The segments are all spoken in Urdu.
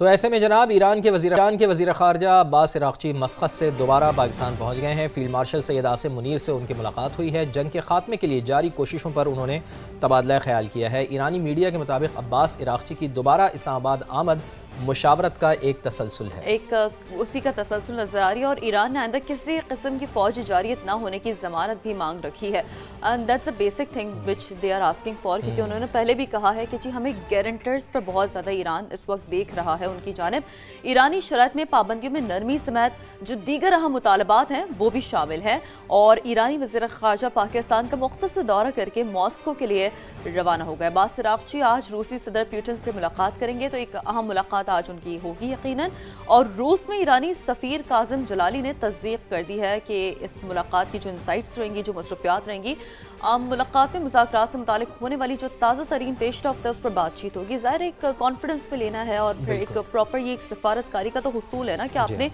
تو ایسے میں جناب ایران کے وزیر خارجہ عباس عراقچی مسقط سے دوبارہ پاکستان پہنچ گئے ہیں۔ فیلڈ مارشل سید عاصم منیر سے ان کی ملاقات ہوئی ہے۔ جنگ کے خاتمے کے لیے جاری کوششوں پر انہوں نے تبادلہ خیال کیا ہے۔ ایرانی میڈیا کے مطابق عباس عراقچی کی دوبارہ اسلام آباد آمد مشاورت کا ایک تسلسل ہے، اسی کا تسلسل نظر آ رہی ہے، اور ایران نے آئندہ کسی قسم کی فوجی جارحیت نہ ہونے کی ضمانت بھی مانگ رکھی ہے۔ And that's a basic thing which they are asking for, کیونکہ انہوں نے پہلے بھی کہا ہے کہ جی ہمیں گارنٹرز پر بہت زیادہ ایران اس وقت دیکھ رہا ہے ان کی جانب۔ ایرانی شرائط میں پابندیوں میں نرمی سمیت جو دیگر اہم مطالبات ہیں وہ بھی شامل ہیں، اور ایرانی وزیر خارجہ پاکستان کا مختصر دورہ کر کے ماسکو کے لیے روانہ ہو گئے۔ عباس عراقچی آج روسی صدر پیوٹن سے ملاقات کریں گے، تو ایک اہم ملاقات آج ان کی ہوگی یقیناً، اور روس میں ایرانی سفیر کاظم جلالی نے تصدیق کر دی ہے کہ اس ملاقات کی جو انسائٹس رہیں گی، جو مصروفیات رہیں گی، ملاقات میں مذاکرات سے متعلق ہونے والی جو تازہ ترین پیش رفت ہے اس پر بات چیت ہوگی۔ ظاہر ایک کانفیڈنس پہ لینا ہے، اور پھر ایک پراپر یہ ایک سفارتکاری کا تو حصول ہے نا کہ آپ نے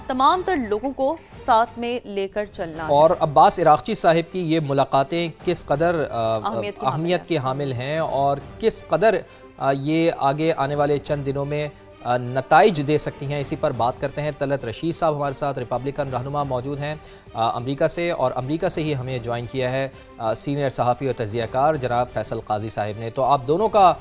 تمام تر لوگوں کو ساتھ میں لے کر چلنا ہے۔ اور عباس عراقچی صاحب کی یہ ملاقاتیں کس قدر اہمیت کے حامل ہیں، اور کس قدر یہ آگے آنے والے چند دنوں میں نتائج دے سکتی ہیں، اسی پر بات کرتے ہیں۔ طلعت رشید صاحب ہمارے ساتھ ریپبلکن رہنما موجود ہیں امریکہ سے، اور امریکہ سے ہی ہمیں جوائن کیا ہے سینئر صحافی اور تجزیہ کار جناب فیصل قاضی صاحب نے۔ تو آپ دونوں کا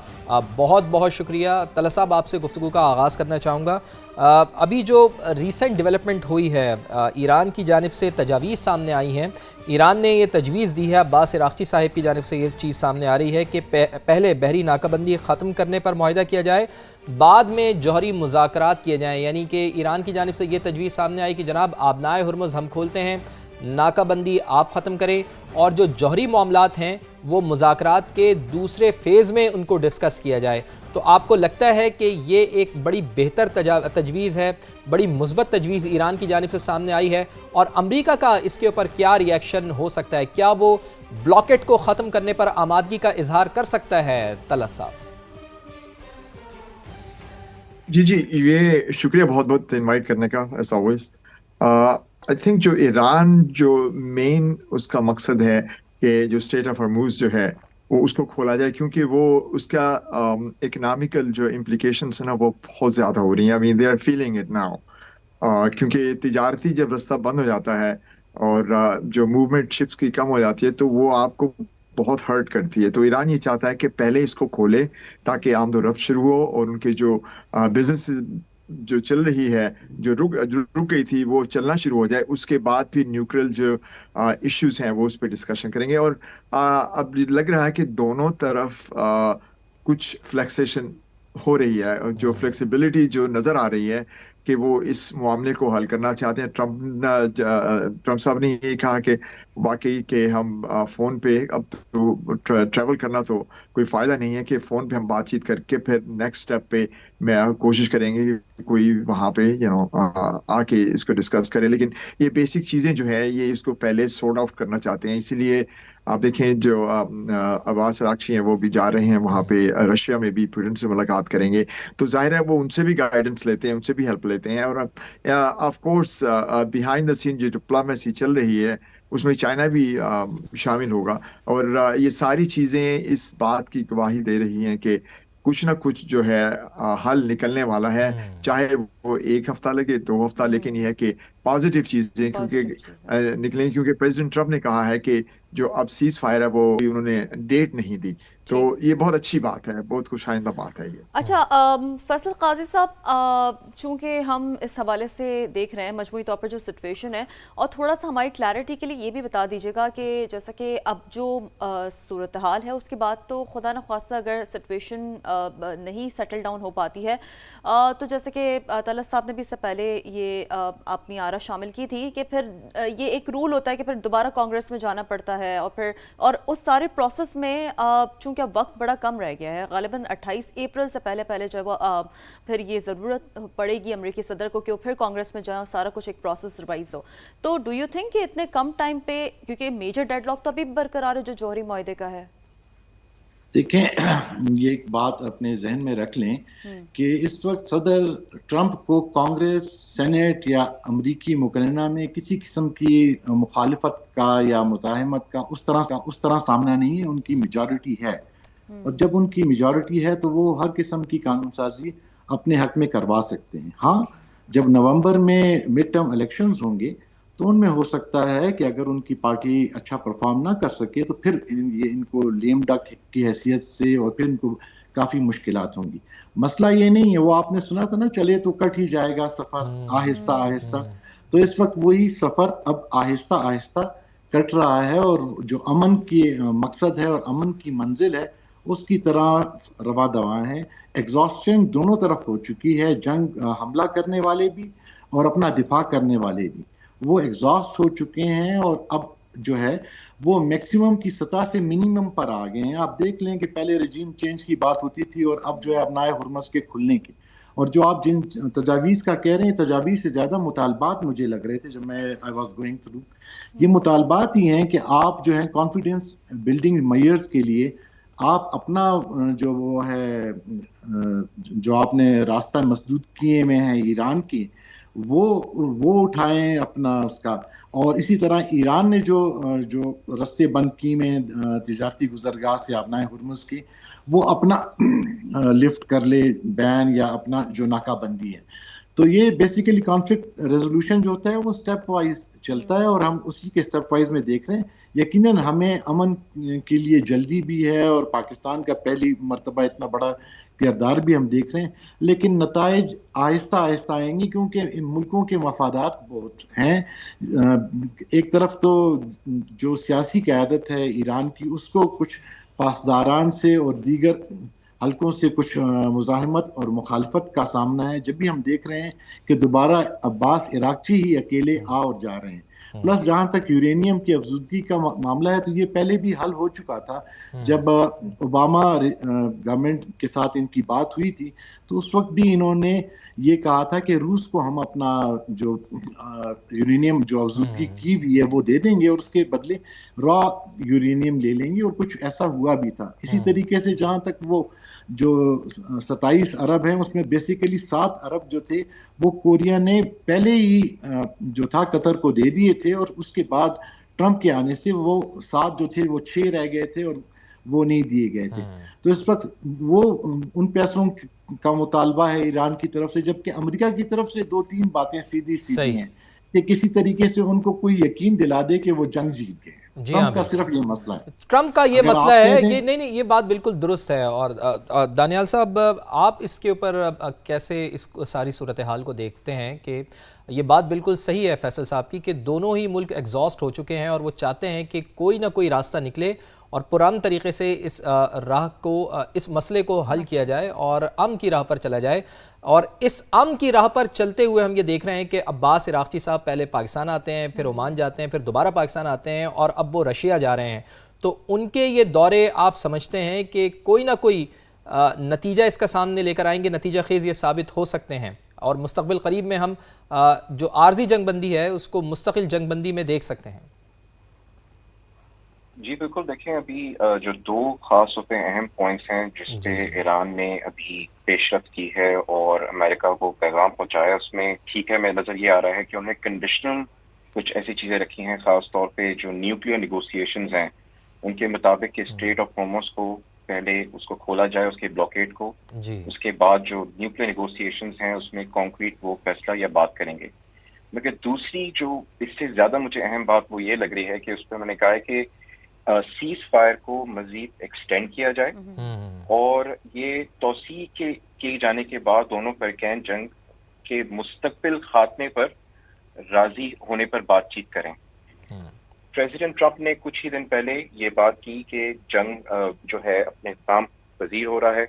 بہت بہت شکریہ۔ طلعت صاحب، آپ سے گفتگو کا آغاز کرنا چاہوں گا۔ ابھی جو ریسنٹ ڈیولپمنٹ ہوئی ہے، ایران کی جانب سے تجاویز سامنے آئی ہیں، ایران نے یہ تجویز دی ہے، عباس عراقچی صاحب کی جانب سے یہ چیز سامنے آ رہی ہے کہ پہلے بحری ناکہ بندی ختم کرنے پر معاہدہ کیا جائے، بعد میں جوہری مذاکرات کیے جائیں۔ یعنی کہ ایران کی جانب سے یہ تجویز سامنے آئی کہ جناب آبنائے ہرمز ہم کھولتے ہیں، ناکہ بندی آپ ختم کریں، اور جو جوہری معاملات ہیں وہ مذاکرات کے دوسرے فیز میں ان کو ڈسکس کیا جائے۔ تو آپ کو لگتا ہے کہ یہ ایک بڑی بہتر تجویز ہے، بڑی مثبت تجویز ایران کی جانب سے سامنے آئی ہے، اور امریکہ کا اس کے اوپر کیا ری ایکشن ہو سکتا ہے؟ کیا وہ بلاکٹ کو ختم کرنے پر آمادگی کا اظہار کر سکتا ہے؟ طلعت صاحب جی یہ شکریہ بہت بہت انوائٹ کرنے کا ایز آلویز۔ آئی تھنک جو ایران جو مین اس کا مقصد ہے کہ جو اسٹریٹ آف ہرموز جو ہے وہ اس کو کھولا جائے، کیونکہ وہ اس کا اکنامیکل جو امپلیکیشنس ہیں نا وہ بہت زیادہ ہو رہی ہیں۔ I mean they are feeling it now، کیونکہ تجارتی جب رستہ بند ہو جاتا ہے اور جو موومنٹ شپس کی کم ہو جاتی ہے تو وہ آپ کو بہت ہرٹ کرتی ہے۔ تو ایران یہ چاہتا ہے کہ پہلے اس کو کھولے تاکہ آمد و رفت شروع ہو، اور ان کے جو بزنس جو چل رہی ہے، جو رک گئی تھی، وہ چلنا شروع ہو جائے۔ اس کے بعد پھر نیوٹرل جو ایشوز ہیں وہ اس پہ ڈسکشن کریں گے۔ اور اب لگ رہا ہے کہ دونوں طرف کچھ فلیکسیشن ہو رہی ہے، جو فلیکسیبلٹی جو نظر آ رہی ہے کہ وہ اس معاملے کو حل کرنا چاہتے ہیں۔ ٹرمپ صاحب نے یہ کہا کہ واقعی کہ ہم فون پہ اب تو ٹریول کرنا تو کوئی فائدہ نہیں ہے، کہ فون پہ ہم بات چیت کر کے پھر نیکسٹ اسٹیپ پہ میں کوشش کریں گے کہ کوئی وہاں پہ آ کے اس کو ڈسکس کرے۔ لیکن یہ بیسک چیزیں جو ہے یہ اس کو پہلے سورٹ آؤٹ کرنا چاہتے ہیں، اسی لیے آپ دیکھیں جو عباس عراقچی ہیں وہ بھی جا رہے ہیں وہاں پہ، رشیا میں بھی پوٹن سے ملاقات کریں گے۔ تو ظاہر ہے وہ ان سے بھی گائیڈنس لیتے ہیں، ان سے بھی ہیلپ لیتے ہیں، اور آف کورس بیہائنڈ دا سین جو ڈپلومیسی چل رہی ہے اس میں چائنا بھی شامل ہوگا، اور یہ ساری چیزیں اس بات کی گواہی دے رہی ہیں کہ کچھ نہ کچھ جو ہے حل نکلنے والا ہے، چاہے وہ ایک ہفتہ لگے، 2 ہفتہ، لیکن یہ ہے کہ پازیٹیو چیزیں کیونکہ نکلیں، کیونکہ پریزیڈنٹ ٹرمپ نے کہا ہے کہ جو اب سیز فائر ہے وہ انہوں نے ڈیٹ نہیں دی، تو یہ بہت اچھی بات ہے، بہت خوش آئندہ بات ہے یہ۔ اچھا فیصل قاضی صاحب، چونکہ ہم اس حوالے سے دیکھ رہے ہیں مجموعی طور پر جو سچویشن ہے، اور تھوڑا سا ہماری کلیئرٹی کے لیے یہ بھی بتا دیجیے گا کہ جیسا کہ اب جو صورتحال ہے اس کے بعد تو خدا نخواستہ اگر سچویشن نہیں سیٹل ڈاؤن ہو پاتی ہے، تو جیسے کہ طلعت صاحب نے بھی اس سے پہلے یہ اپنی آرا شامل کی تھی کہ پھر یہ ایک رول ہوتا ہے کہ پھر دوبارہ کانگریس میں جانا پڑتا ہے، اور اس سارے پروسیس میں چونکہ اب وقت بڑا کم رہ گیا ہے، غالباً 28 اپریل سے پہلے جو ہے وہ پھر یہ ضرورت پڑے گی امریکی صدر کو کہ وہ پھر کانگریس میں جائیں اور سارا کچھ ایک پروسیس ریوائز ہو۔ تو ڈو یو تھنک کہ اتنے کم ٹائم پہ، کیونکہ میجر ڈیڈ لاک تو ابھی برقرار ہے جو جوہری معاہدے کا ہے؟ دیکھیں یہ ایک بات اپنے ذہن میں رکھ لیں کہ اس وقت صدر ٹرمپ کو کانگریس، سینیٹ یا امریکی مقننہ میں کسی قسم کی مخالفت کا یا مزاحمت کا اس طرح سامنا نہیں ہے، ان کی میجارٹی ہے، اور جب ان کی میجارٹی ہے تو وہ ہر قسم کی قانون سازی اپنے حق میں کروا سکتے ہیں. ہاں جب نومبر میں مڈ ٹرم الیکشنز ہوں گے تو ان میں ہو سکتا ہے کہ اگر ان کی پارٹی اچھا پرفارم نہ کر سکے تو پھر ان کو لیم ڈک کی حیثیت سے اور پھر ان کو کافی مشکلات ہوں گی. مسئلہ یہ نہیں ہے، وہ آپ نے سنا تھا نا، چلے تو کٹ ہی جائے گا سفر آہستہ آہستہ. تو اس وقت وہی سفر اب آہستہ آہستہ کٹ رہا ہے، اور جو امن کی مقصد ہے اور امن کی منزل ہے اس کی طرح روا دواں ہے. ایگزاسشن دونوں طرف ہو چکی ہے، جنگ حملہ کرنے والے بھی اور اپنا دفاع کرنے والے بھی وہ ایگزاسٹ ہو چکے ہیں، اور اب جو ہے وہ میکسیمم کی سطح سے منیمم پر آ گئے ہیں. آپ دیکھ لیں کہ پہلے رجیم چینج کی بات ہوتی تھی اور اب جو ہے ابنائے ہرمز کے کھلنے کی، اور جو آپ جن تجاویز کا کہہ رہے ہیں، تجاویز سے زیادہ مطالبات مجھے لگ رہے تھے جب میں آئی واز گوئنگ تھرو. یہ مطالبات ہی ہیں کہ آپ جو ہیں کانفیڈنس بلڈنگ میئرز کے لیے آپ اپنا جو وہ ہے جو آپ نے راستہ مسدود کیے میں ہیں ایران کی، وہ اٹھائیں اپنا اس کا. اور اسی طرح ایران نے جو رستے بند کی میں تجارتی گزرگاہ سے اپنائے ہرمز کی، وہ اپنا لفٹ کر لے بین یا اپنا جو ناکہ بندی ہے. تو یہ بیسیکلی کانفلکٹ ریزولوشن جو ہوتا ہے وہ سٹیپ وائز چلتا ہے، اور ہم اسی کے سٹیپ وائز میں دیکھ رہے ہیں. یقیناً ہمیں امن کے لیے جلدی بھی ہے، اور پاکستان کا پہلی مرتبہ اتنا بڑا کردار بھی ہم دیکھ رہے ہیں، لیکن نتائج آہستہ آہستہ آئیں گی کیونکہ ان ملکوں کے مفادات بہت ہیں. ایک طرف تو جو سیاسی قیادت ہے ایران کی، اس کو کچھ پاسداران سے اور دیگر حلقوں سے کچھ مزاحمت اور مخالفت کا سامنا ہے. جب بھی ہم دیکھ رہے ہیں کہ دوبارہ عباس عراقچی ہی اکیلے آ اور جا رہے ہیں. پلس جہاں تک یورینیم کی افزودگی کا معاملہ ہے تو یہ پہلے بھی حل ہو چکا تھا. جب اوباما گورنمنٹ کے ساتھ ان کی بات ہوئی تھی تو اس وقت بھی انہوں نے یہ کہا تھا کہ روس کو ہم اپنا جو یورینیم جو افزودگی کی ہوئی ہے وہ دے دیں گے، اور اس کے بدلے را یورینیم لے لیں گے، اور کچھ ایسا ہوا بھی تھا. اسی طریقے سے جہاں تک وہ جو 27 ارب ہیں اس میں بیسیکلی 7 ارب جو تھے وہ کوریا نے پہلے ہی جو تھا قطر کو دے دیے تھے، اور اس کے بعد ٹرمپ کے آنے سے وہ 7 جو تھے وہ 6 رہ گئے تھے اور وہ نہیں دیے گئے تھے. تو اس وقت وہ ان پیسوں کا مطالبہ ہے ایران کی طرف سے، جبکہ امریکہ کی طرف سے 2-3 باتیں سیدھی ہیں کہ کسی طریقے سے ان کو کوئی یقین دلا دے کہ وہ جنگ جیت گئے. ٹرمپ کا صرف یہ مسئلہ ہے، ٹرمپ کا یہ مسئلہ ہے. یہ نہیں یہ بات بالکل درست ہے. اور دانیال صاحب، آپ اس کے اوپر کیسے اس ساری صورتحال کو دیکھتے ہیں کہ یہ بات بالکل صحیح ہے فیصل صاحب کی کہ دونوں ہی ملک ایگزاسٹ ہو چکے ہیں اور وہ چاہتے ہیں کہ کوئی نہ کوئی راستہ نکلے اور پرامن طریقے سے اس راہ کو، اس مسئلے کو حل کیا جائے اور امن کی راہ پر چلا جائے. اور اس امن کی راہ پر چلتے ہوئے ہم یہ دیکھ رہے ہیں کہ عباس عراقچی صاحب پہلے پاکستان آتے ہیں، پھر عمان جاتے ہیں، پھر دوبارہ پاکستان آتے ہیں، اور اب وہ رشیا جا رہے ہیں. تو ان کے یہ دورے آپ سمجھتے ہیں کہ کوئی نہ کوئی نتیجہ اس کا سامنے لے کر آئیں گے، نتیجہ خیز یہ ثابت ہو سکتے ہیں، اور مستقبل قریب میں ہم جو عارضی جنگ بندی ہے اس کو مستقل جنگ بندی میں دیکھ سکتے ہیں؟ جی بالکل. دیکھیں ابھی جو 2 خاص طور پہ اہم پوائنٹس ہیں جس پہ ایران نے ابھی پیش رفت کی ہے اور امریکہ کو پیغام پہنچایا، اس میں ٹھیک ہے، میرا نظر یہ آ رہا ہے کہ انہیں کنڈیشنل کچھ ایسی چیزیں رکھی ہیں، خاص طور پہ جو نیوکلیئر نیگوسیشنز ہیں ان کے مطابق کہ اسٹریٹ آف ہارمز کو پہلے اس کو کھولا جائے، اس کے بلاکیڈ کو، اس کے بعد جو نیوکلیئر نیگوسیشنز ہیں اس میں کانکریٹ وہ فیصلہ یا بات کریں گے. مگر دوسری جو اس سے زیادہ مجھے اہم بات وہ یہ لگ رہی ہے کہ اس پہ میں نے کہا ہے کہ سیز فائر کو مزید ایکسٹینڈ کیا جائے، اور یہ توسیع کیے جانے کے بعد دونوں فریقین جنگ کے مستقبل خاتمے پر راضی ہونے پر بات چیت کریں. پریزیڈنٹ ٹرمپ نے کچھ ہی دن پہلے یہ بات کی کہ جنگ جو ہے اپنے اختتام پذیر ہو رہا ہے.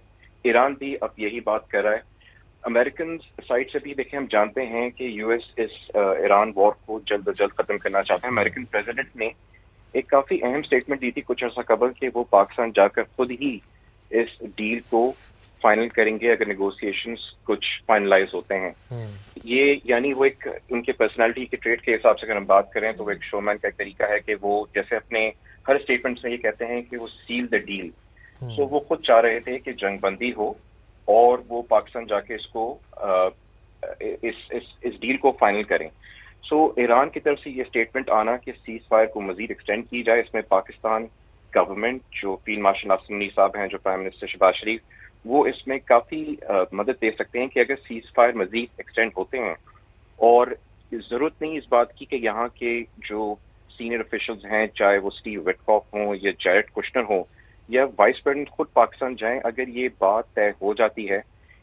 ایران بھی اب یہی بات کر رہا ہے. امریکن سائڈ سے بھی دیکھیں ہم جانتے ہیں کہ یو ایس اس ایران وار کو جلد از جلد ختم کرنا چاہتا ہے. امریکن پریزیڈنٹ نے ایک کافی اہم سٹیٹمنٹ دی تھی کچھ عرصہ قبل کہ وہ پاکستان جا کر خود ہی اس ڈیل کو فائنل کریں گے اگر نیگوسیشنز کچھ فائنلائز ہوتے ہیں. یہ یعنی وہ ایک ان کے پرسنالٹی کے ٹریٹ کے حساب سے اگر ہم بات کریں تو وہ ایک شو مین کا ایک طریقہ ہے کہ وہ جیسے اپنے ہر اسٹیٹمنٹ سے یہ کہتے ہیں کہ وہ سیل دا ڈیل. سو وہ خود چاہ رہے تھے کہ جنگ بندی ہو اور وہ پاکستان جا کے اس کو اس ڈیل کو فائنل کریں. سو ایران کی طرف سے یہ اسٹیٹمنٹ آنا کہ سیز فائر کو مزید ایکسٹینڈ کی جائے، اس میں پاکستان گورنمنٹ جو فیلڈ مارشل ناصر منی صاحب ہیں، جو پرائم منسٹر شہباز شریف، وہ اس میں کافی مدد دے سکتے ہیں کہ اگر سیز فائر مزید ایکسٹینڈ ہوتے ہیں، اور ضرورت نہیں اس بات کی کہ یہاں کے جو سینئر آفیشلز ہیں، چاہے وہ اسٹیو وٹکاف ہوں یا جیریڈ کشنر ہوں یا وائس پریزیڈنٹ خود پاکستان جائیں، اگر یہ بات طے ہو جاتی ہے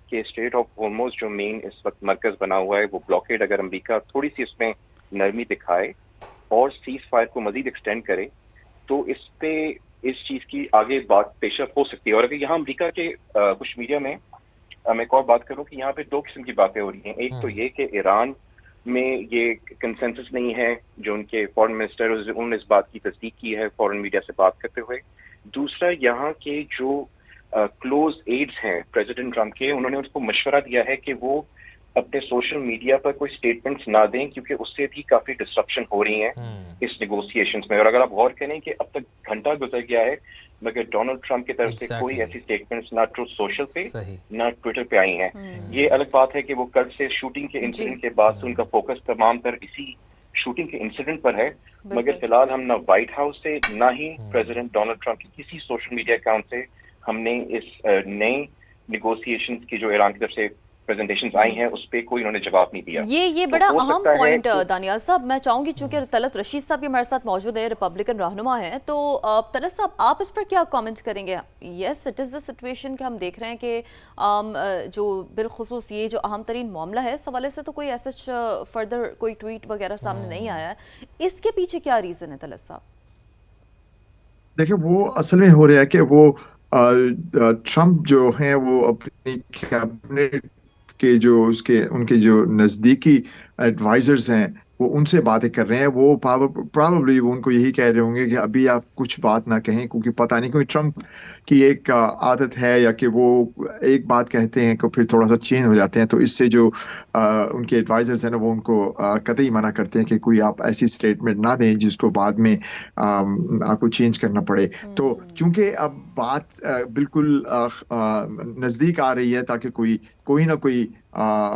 کہ اسٹریٹ آف ہارموز جو مین اس وقت مرکز بنا ہوا ہے وہ بلاکیڈ، اگر امریکہ تھوڑی سی اس میں نرمی دکھائے اور سیز فائر کو مزید ایکسٹینڈ کرے، تو اس پہ اس چیز کی آگے بات پیش رفت ہو سکتی ہے۔ اور اگر یہاں امریکہ کے کچھ میڈیا میں میں ایک اور بات کروں کہ یہاں پہ دو قسم کی باتیں ہو رہی ہیں، ایک تو یہ کہ ایران میں یہ کنسنسس نہیں ہے، جو ان کے فارن منسٹر انہوں نے اس بات کی تصدیق کی ہے فارن میڈیا سے بات کرتے ہوئے۔ دوسرا، یہاں کے جو کلوز ایڈز ہیں پریزیڈنٹ ٹرمپ کے، انہوں نے اس کو مشورہ دیا ہے کہ وہ اپنے سوشل میڈیا پر کوئی سٹیٹمنٹس نہ دیں، کیونکہ اس سے بھی کافی ڈسٹرپشن ہو رہی ہیں اس نیگوسیشنز میں۔ اور اگر آپ غور کریں کہ اب تک گھنٹہ گزر گیا ہے مگر ڈونلڈ ٹرمپ کی طرف سے کوئی ایسی سٹیٹمنٹس نہ ٹروتھ سوشل پہ نہ ٹویٹر پہ آئی ہیں۔ یہ الگ بات ہے کہ وہ کل سے شوٹنگ کے انسیڈنٹ کے بعد سے ان کا فوکس تمام تر اسی شوٹنگ کے انسیڈنٹ پر ہے، مگر فی الحال ہم نہ وائٹ ہاؤس سے نہ ہی پریزیڈنٹ ڈونلڈ ٹرمپ کی کسی سوشل میڈیا اکاؤنٹ سے ہم نے اس نئے نیگوسیشنز کی جو ایران کی طرف سے پریزنٹیشنز آئی ہیں اس پہ کوئی انہوں نے جواب نہیں دیا۔ یہ بڑا اہم پوائنٹ دانیال صاحب، میں چاہوں گی چونکہ طلعت رشید صاحب بھی ہمارے ساتھ موجود ہیں، ریپبلکن رہنما ہیں، تو طلعت صاحب آپ اس پر کیا کامنٹ کریں گے؟ Yes it is the situation کہ ہم دیکھ رہے ہیں کہ جو بالخصوص یہ جو اہم ترین معاملہ ہے اس حوالے سے تو کوئی ایسا فردر کوئی ٹویٹ وغیرہ سامنے نہیں آیا ہے، اس کے پیچھے کیا ریزن ہے طلعت صاحب؟ دیکھیں وہ اصل میں ہو رہا ہے کہ وہ ٹرمپ جو ہیں وہ اپنی کیبنٹ کے جو ان کے جو نزدیکی ایڈوائزرز ہیں وہ ان سے باتیں کر رہے ہیں، وہ پرابیبلی وہ ان کو یہی کہہ رہے ہوں گے کہ ابھی آپ کچھ بات نہ کہیں، کیونکہ پتہ نہیں کوئی ٹرمپ کی ایک عادت ہے یا کہ وہ ایک بات کہتے ہیں کہ پھر تھوڑا سا چینج ہو جاتے ہیں، تو اس سے جو ان کے ایڈوائزرز ہیں نا وہ ان کو قطعی منع کرتے ہیں کہ کوئی آپ ایسی سٹیٹمنٹ نہ دیں جس کو بعد میں آپ کو چینج کرنا پڑے۔ تو چونکہ اب بات بالکل نزدیک آ رہی ہے تاکہ کوئی نہ کوئی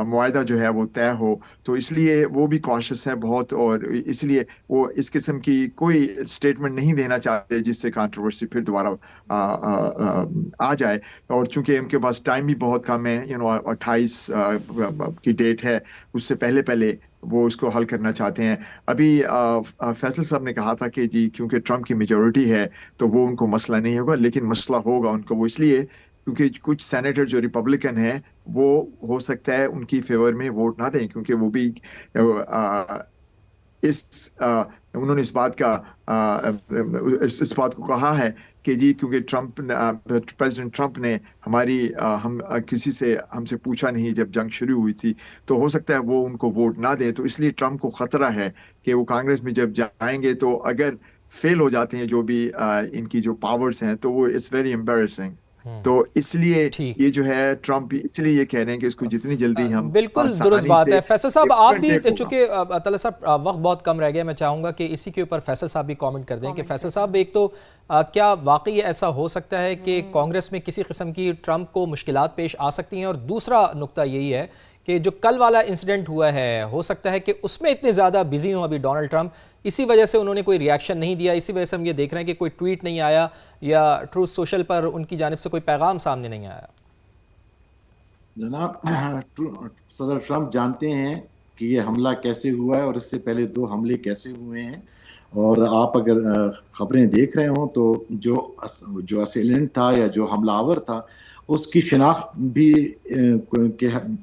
معاہدہ جو ہے وہ طے ہو، تو اس لیے وہ بھی کاشس ہیں بہت، اور اس لیے وہ اس قسم کی کوئی سٹیٹمنٹ نہیں دینا چاہتے جس سے کنٹروورسی پھر دوبارہ آ جائے۔ اور چونکہ ان کے پاس ٹائم بھی بہت کم ہے، 28 کی ڈیٹ ہے، اس سے پہلے وہ اس کو حل کرنا چاہتے ہیں۔ ابھی فیصل صاحب نے کہا تھا کہ جی کیونکہ ٹرمپ کی میجورٹی ہے تو وہ ان کو مسئلہ نہیں ہوگا، لیکن مسئلہ ہوگا ان کو، وہ اس لیے کیونکہ کچھ سینیٹر جو ریپبلکن ہیں وہ ہو سکتا ہے ان کی فیور میں ووٹ نہ دیں، کیونکہ وہ بھی انہوں نے اس بات کو کہا ہے کہ جی کیونکہ پریزیڈنٹ ٹرمپ نے ہم سے پوچھا نہیں جب جنگ شروع ہوئی تھی، تو ہو سکتا ہے وہ ان کو ووٹ نہ دیں، تو اس لیے ٹرمپ کو خطرہ ہے کہ وہ کانگریس میں جب جائیں گے تو اگر فیل ہو جاتے ہیں جو بھی ان کی جو پاورز ہیں تو وہ اٹس ویری امبیرسنگ۔ تو اس لیے یہ جو ہے ٹرمپ اس لیے یہ کہہ رہے ہیں کہ اس کو جتنی جلدی ہم بالکل درست بات ہے۔ فیصل صاحب آپ بھی، چونکہ طلعت صاحب وقت بہت کم رہ گیا، میں چاہوں گا کہ اسی کے اوپر فیصل صاحب بھی کامنٹ کر دیں کہ فیصل صاحب ایک تو کیا واقعی ایسا ہو سکتا ہے کہ کانگریس میں کسی قسم کی ٹرمپ کو مشکلات پیش آ سکتی ہیں، اور دوسرا نقطہ یہی ہے کہ جو کل والا انسیڈنٹ ہوا ہے ہو سکتا ہے کہ اس میں اتنے زیادہ بزی ہوں ابھی ڈونلڈ ٹرمپ، اسی وجہ سے انہوں نے کوئی ریاکشن نہیں دیا، اسی وجہ سے ہم یہ دیکھ رہے ہیں کہ کوئی ٹویٹ نہیں آیا یا ٹروتھ سوشل پر ان کی جانب سے کوئی پیغام سامنے نہیں آیا۔ جناب صدر ٹرمپ جانتے ہیں کہ یہ حملہ کیسے ہوا ہے اور اس سے پہلے 2 حملے کیسے ہوئے ہیں، اور آپ اگر خبریں دیکھ رہے ہوں تو جو اسیلنٹ تھا یا جو حملہ آور تھا اس کی شناخت بھی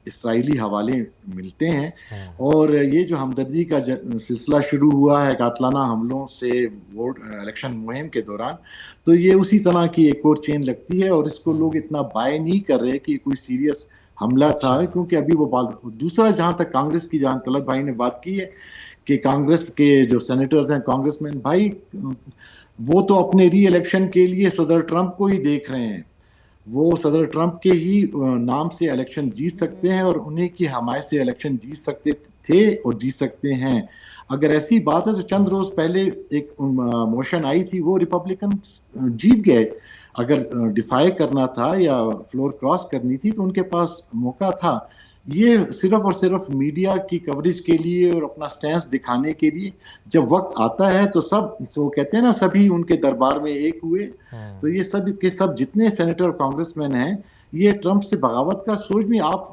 اسرائیلی حوالے ملتے ہیں، اور یہ جو ہمدردی کا سلسلہ شروع ہوا ہے قاتلانہ حملوں سے الیکشن مہم کے دوران، تو یہ اسی طرح کی ایک اور چین لگتی ہے، اور اس کو لوگ اتنا بائی نہیں کر رہے کہ کوئی سیریس حملہ تھا، کیونکہ ابھی وہ دوسرا جہاں تک کانگریس کی جہاں طلعت بھائی نے بات کی ہے کہ کانگریس کے جو سینیٹرز ہیں، کانگریس مین بھائی، وہ تو اپنے ری الیکشن کے لیے صدر ٹرمپ کو ہی دیکھ رہے ہیں، وہ صدر ٹرمپ کے ہی نام سے الیکشن جیت سکتے ہیں اور انہیں کی حمایت سے الیکشن جیت سکتے تھے اور جیت سکتے ہیں۔ اگر ایسی بات ہے تو چند روز پہلے ایک موشن آئی تھی، وہ ریپبلکن جیت گئے، اگر ڈیفائی کرنا تھا یا فلور کراس کرنی تھی تو ان کے پاس موقع تھا۔ یہ صرف اور صرف میڈیا کی کوریج کے لیے اور اپنا سٹینس دکھانے کے لیے، جب وقت آتا ہے تو سب وہ کہتے ہیں نا سبھی ان کے دربار میں ایک ہوئے، تو یہ سب کے سب جتنے سینیٹر اور کانگریس مین ہیں یہ ٹرمپ سے بغاوت کا سوچ بھی، آپ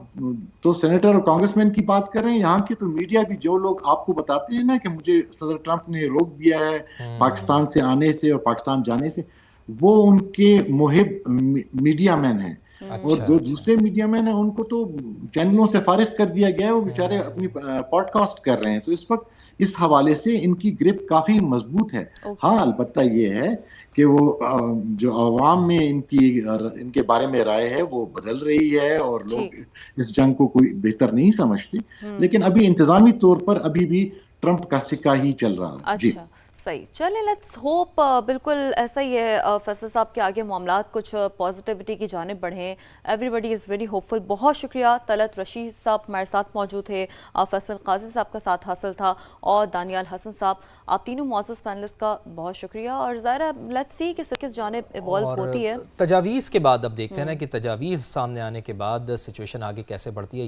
تو سینیٹر اور کانگریس مین کی بات کر رہے ہیں، یہاں کی تو میڈیا بھی جو لوگ آپ کو بتاتے ہیں نا کہ مجھے صدر ٹرمپ نے روک دیا ہے پاکستان سے آنے سے اور پاکستان جانے سے، وہ ان کے محب میڈیا مین ہیں، اور جو دوسرے میڈیا مین ہیں ان کو تو چینلوں سے فارغ کر دیا گیا ہے، وہ بیچارے اپنی پوڈ کاسٹ کر رہے ہیں. تو اس وقت اس حوالے سے ان کی گرپ کافی مضبوط ہے. ہاں البتہ یہ ہے کہ وہ جو عوام میں ان کے بارے میں رائے ہے وہ بدل رہی ہے، اور لوگ اس جنگ کو کوئی بہتر نہیں سمجھتے، لیکن ابھی انتظامی طور پر ابھی بھی ٹرمپ کا سکہ ہی چل رہا ہے. جی صحیح، چلیں لیٹس ہوپ بالکل ایسا ہی ہے فیصل صاحب کے آگے معاملات کچھ پازیٹیوٹی کی جانب بڑھیں. Everybody is very hopeful. بہت شکریہ. طلعت رشید صاحب ہمارے ساتھ موجود تھے، فیصل قاضی صاحب کا ساتھ حاصل تھا، اور دانیال حسن صاحب. آپ تینوں معزز پینلسٹ کا بہت شکریہ. اور ظاہر ہے لیٹس سی کہ کس جانب ایوالو ہوتی ہے. تجاویز کے بعد اب دیکھتے ہیں نا کہ تجاویز سامنے آنے کے بعد سچویشن آگے کیسے بڑھتی ہے.